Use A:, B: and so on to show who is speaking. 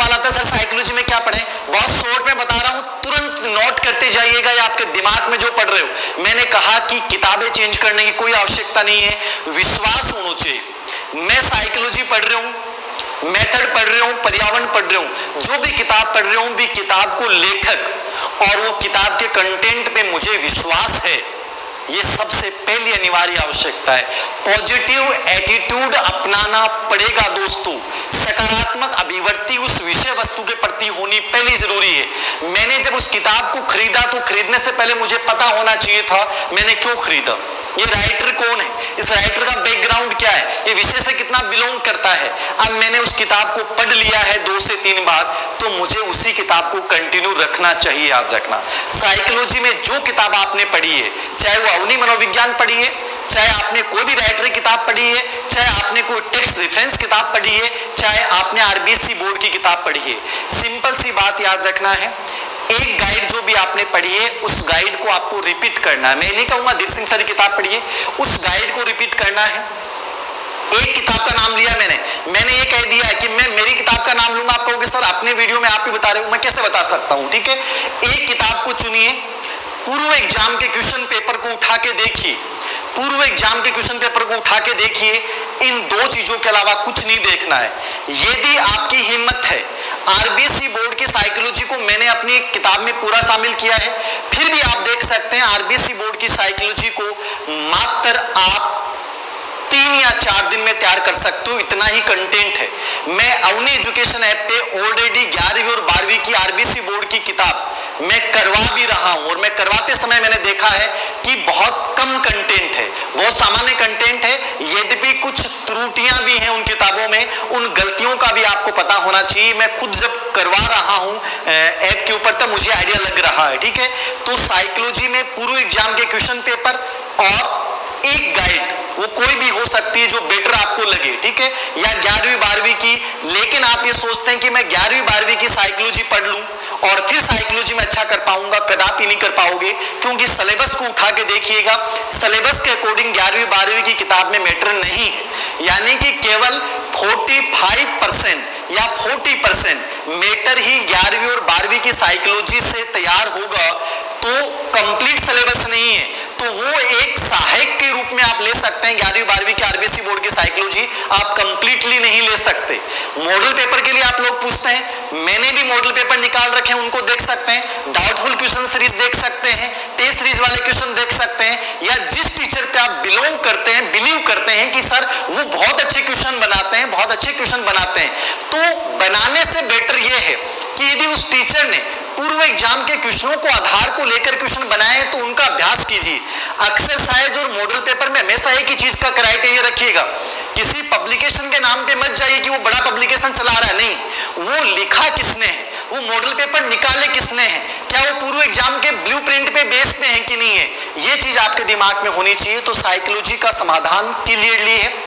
A: वाला था sir psychology में क्या पढ़े, बहुत शॉर्ट में बता रहा हूं, तुरंत नोट करते जाइएगा या आपके दिमाग में जो पढ़ रहे हो। मैंने कहा कि किताबें चेंज करने की कोई आवश्यकता नहीं है, विश्वास होना चाहिए। मैं साइकोलॉजी पढ़ रहा हूं, मेथड पढ़ रहा हूं, पर्यावरण पढ़ रहा हूं, जो भी किताब पढ़ रहा हूं भी किताब को लेखक और वो किताब के कंटेंट पे मुझे विश्वास है, ये सबसे पहली अनिवार्य आवश्यकता है। पॉजिटिव एटीट्यूड अपनाना पड़ेगा दोस्तों, सकारात्मक अभिव्यक्ति उस विषय वस्तु के प्रति होनी पहली जरूरी है। मैंने जब उस किताब को खरीदा तो खरीदने से पहले मुझे पता होना चाहिए था मैंने क्यों खरीदा, ये राइटर कौन है, इस राइटर का बैकग्राउंड क्या है, ये विषय से कितना बिलोंग करता है। अब मैंने उस किताब को पढ़ लिया है 2 से 3 बार, तो मुझे उसी किताब को कंटिन्यू रखना चाहिए। याद रखना, साइकोलॉजी में जो किताब आपने पढ़ी है, चाहे वो अवनी मनोविज्ञान पढ़ी है, चाहे आपने कोई भी राइटर की किताब पढ़ी है, चाहे आपने कोई टेक्स्ट रेफरेंस किताब पढ़ी है, चाहे आपने आरबीएससी बोर्ड की किताब पढ़ी है, सिंपल सी बात याद रखना है, एक गाइड जो भी आपने पढ़ी है उस गाइड को आपको रिपीट करना है। मैं नहीं कहूंगा धीर सिंह सर की किताब पढ़िए, उस गाइड को रिपीट करना है। एक किताब का नाम लिया मैंने ये कह दिया है कि मैं मेरी किताब का नाम लूंगा, आप कहोगे सर अपने वीडियो में आप ही बता रहे हो, मैं कैसे बता सकता हूं। ठीक है, एक किताब को चुनिए, पूर्व एग्जाम के क्वेश्चन पेपर को उठा के देखिए, पूर्व एग्जाम के क्वेश्चन पेपर को उठा के देखिए, इन 2 चीजों के अलावा कुछ नहीं देखना है। यदि आपकी हिम्मत है, आरबीएससी बोर्ड की साइकोलॉजी को मैंने अपनी किताब में पूरा शामिल किया है, फिर भी आप देख सकते हैं आरबीएससी बोर्ड की साइकोलॉजी को मात्र आप 3 या 4 दिन में तैयार कर सकते हो, इतना ही कंटेंट है। मैं अवनी एजुकेशन ऐप पे ऑलरेडी 11वीं और 12वीं की आरबीएससी बोर्ड की किताब मैं करवा भी रहा हूं, और मैं करवाते समय मैंने देखा है कि बहुत कम कंटेंट है, बहुत सामान्य कंटेंट है। यद्यपि कुछ त्रुटियां भी हैं उन किताबों में, उन गलतियों का भी आपको पता होना चाहिए। मैं खुद जब करवा रहा हूं ऐप के ऊपर तब मुझे आइडिया लग रहा है। ठीक है, तो साइकोलॉजी में पूर्व एग्जाम के क्वेश्चन पेपर और एक गाइड, वो कोई भी हो सकती है जो बेटर आपको लगे, ठीक है, या 11वीं 12वीं की, लेकिन आप ये सोचते हैं कि मैं 11वीं 12वीं की साइकोलॉजी पढ़ लूं और फिर साइकोलॉजी में अच्छा कर पाऊंगा, कदापि नहीं कर पाओगे, क्योंकि सिलेबस को उठा के देखिएगा, सिलेबस के अकॉर्डिंग 11वीं 12वीं की किताब में मैटर नहीं है, यानी कि केवल 45% या 40% मैटर ही 11वीं और 12वीं की साइकोलॉजी से तैयार होगा, तो कंप्लीट सिलेबस नहीं है, तो वो एक सहायक के रूप में आप ले सकते हैं। 11वीं 12वीं की आरबीएससी बोर्ड की साइकोलॉजी आप कंप्लीटली नहीं ले सकते। मॉडल पेपर के लिए आप लोग पूछते हैं, मैंने भी मॉडल पेपर निकाल रखे हैं, उनको देख सकते हैं, डाउटफुल क्वेश्चन सीरीज देख सकते हैं, टेस्ट सीरीज वाले क्वेश्चन देख सकते हैं, या जिस टीचर पे आप बिलोंग करते हैं, बिलीव करते हैं कि सर वो बहुत अच्छे क्वेश्चन बनाते हैं, बहुत अच्छे क्वेश्चन बनाते हैं, तो बनाने से बेटर ये है कि यदि उस टीचर ने पूर्व एग्जाम के क्वेश्चनों को आधार को लेकर क्वेश्चन बनाए तो उनका अभ्यास कीजिए। एक्सरसाइज और मॉडल पेपर में हमेशा एक ही चीज का क्राइटेरिया रखिएगा, किसी पब्लिकेशन के नाम पे मत जाइए कि वो बड़ा पब्लिकेशन चला रहा है, नहीं, वो लिखा किसने है, वो मॉडल पेपर निकाले किसने है, क्या वो पूर्व एग्जाम के ब्लूप्रिंट पे बेस पे है कि नहीं है, ये चीज आपके दिमाग में होनी चाहिए। तो साइकोलॉजी का समाधान क्लियरली है।